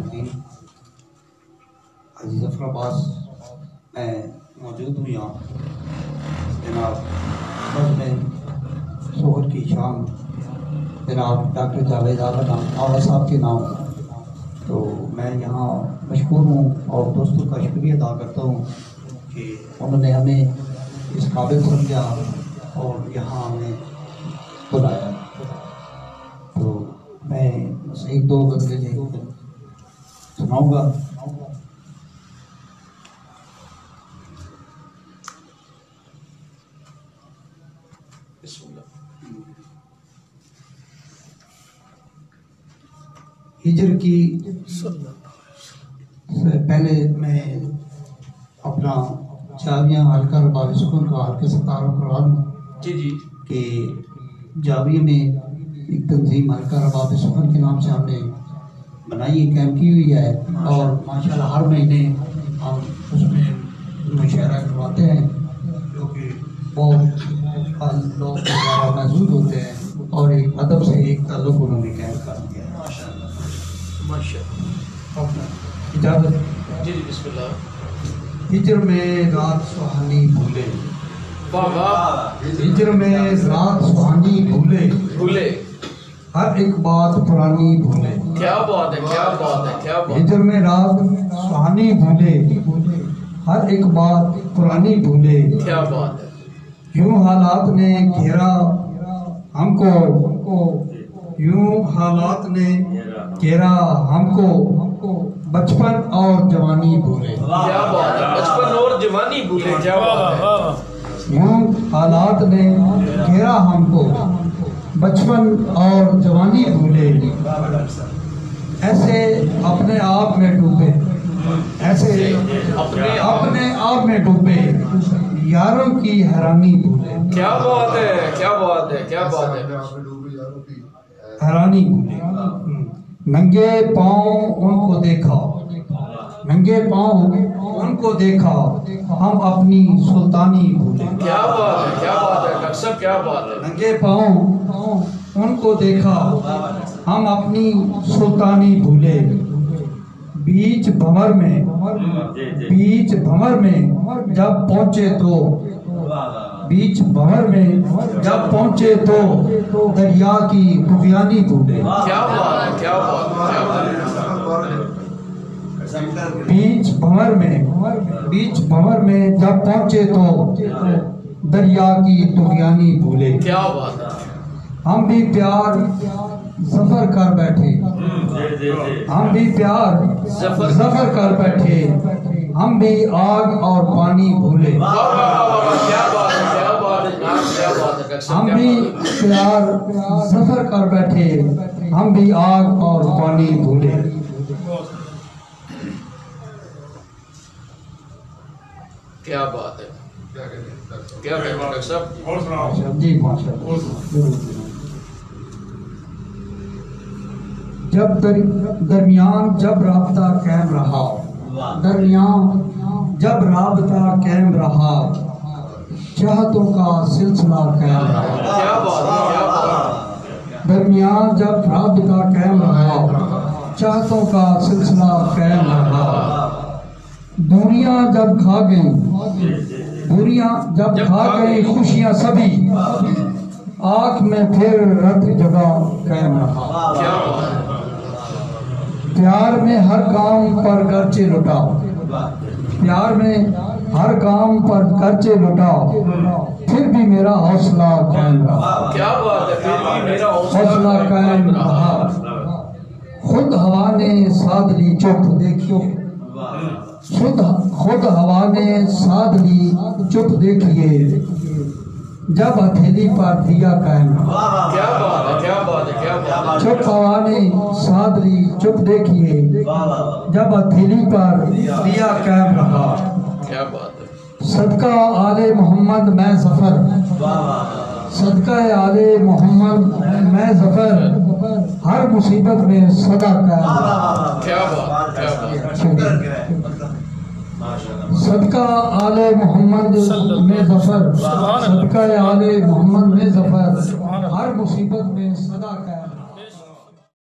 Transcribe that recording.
ناظرین، عزیز ظفر عباس میں موجود ہوں یہاں جناب میں شوہر کی شام جناب ڈاکٹر جاوید آغا صاحب کے نام، تو میں یہاں مشکور ہوں اور دوستوں کا شکریہ ادا کرتا ہوں کہ انہوں نے ہمیں اس قابل سمجھا اور یہاں ہمیں بلایا۔ تو میں بس ایک دو غزلیں سناؤں گا۔ ہجر کی پہلے میں اپنا جاویہ حلقہ رباب سکون کا حلقہ سے تعارف کروا دوں کہ جاویہ میں ایک تنظیم حلقہ رباب سکون کے نام سے ہم نے بنائی قائم کی ہوئی ہے، اور ماشاءاللہ ہر مہینے ہم اس میں مشاعرہ کرواتے ہیں جو کہ بہت لوگ محظوظ ہوتے ہیں، اور ایک ادب سے ایک تعلق انہوں نے قائم کر دیا ہے۔ اجازت؟ جی بسم اللہ۔ ہجر میں رات سہانی بھولے، ہجر میں رات سہانی بھولے، ہر ایک بات پرانی بھولے۔ کیا بات ہے، کیا بات ہے، کیا بات ہے۔ ہجر میں رات سہانی بھولے، ہر ایک بات پرانی بھولے، کیا بات ہے۔ یوں حالات نے گھیرا ہم کو، یوں حالات نے گھیرا ہم کو، بچپن اور جوانی بھولے۔ کیا بات ہے، بچپن اور جوانی بھولے، کیا بات ہے۔ یوں حالات نے گھیرا ہم کو، بچپن اور جوانی بھولے، ایسے اپنے آپ میں ڈوبے، ایسے اپنے آپ میں ڈوبے، یاروں کی حیرانی بھولے۔ کیا بات ہے، کیا بات ہے، کیا بات ہے۔ حیرانی بھولے، ننگے پاؤں ان کو دیکھا، ننگے پاؤں ان کو دیکھا، ہم اپنی سلطانی بھولے۔ کیا بات ہے، کیا بات ہے ڈاکٹر صاحب، کیا بات ہے۔ ننگے پاؤں ان کو دیکھا، ہم اپنی سلطانی بھولے، بیچ بھنور میں جب پہنچے تو، بیچ بھنور میں جب پہنچے تو، دریا کی طغیانی بھولے۔ کیا بات ہے، کیا بات ہے، کیا بات ہے۔ بیچ بھنور میں جب پہنچے تو، دریا کی طغیانی بھولے۔ کیا بات ہے۔ ہم بھی پیار ظفر کر بیٹھے، ہم بھی پیار ظفر کر بیٹھے، ہم بھی آگ اور پانی بھولے۔ کیا بات ہے، کیا بات ہے، کیا بات ہے۔ ہم بھی پیار ظفر کر بیٹھے، ہم بھی آگ اور پانی بھولے۔ کیا بات ہے، کیا کہتے ہیں ڈاکٹر صاحب؟ جی ماشاءاللہ۔ جب درمیان جب رابطہ قائم رہا، درمیان جب رابطہ قائم رہا، چاہتوں کا سلسلہ قائم رہا۔ کیا بات ہے، کیا بات ہے۔ درمیان جب رابطہ قائم رہا، چاہتوں کا سلسلہ قائم رہا، دوریاں جب کھا گئیں، دوریاں جب کھا گئیں خوشیاں سبھی، آنکھ میں پھر رت جگہ قائم رہا۔ کیا بات ہے۔ پیار میں ہر کام پر گرچے لٹا، پیار میں ہر کام پر گرچے لٹا، پھر بھی میرا حوصلہ قائم رہا۔ کیا بات ہے، پھر بھی میرا حوصلہ قائم رہا، خود ہوا نے سادھ لی چپ دیکھیے، خود ہوا نے سادھ لی چپ دیکھیے، جب ہتھیلی پر دیا قائم رہا۔ کیا بات ہے، کیا بات ہے، کیا بات ہے۔ چپ ہوا نے سادھ لی چپ دیکھیے، جب ہتھیلی پر دیا قائم رہا، کیا بات ہے۔ صدقہ آل محمد میں ظفر، صدقہ آل محمد میں ظفر، ہر مصیبت میں صدا قائم رہا۔ کیا بات، کیا بات۔ صدقہ آل محمد میں ظفر، صدقہ آل محمد میں ظفر، ہر مصیبت میں صدا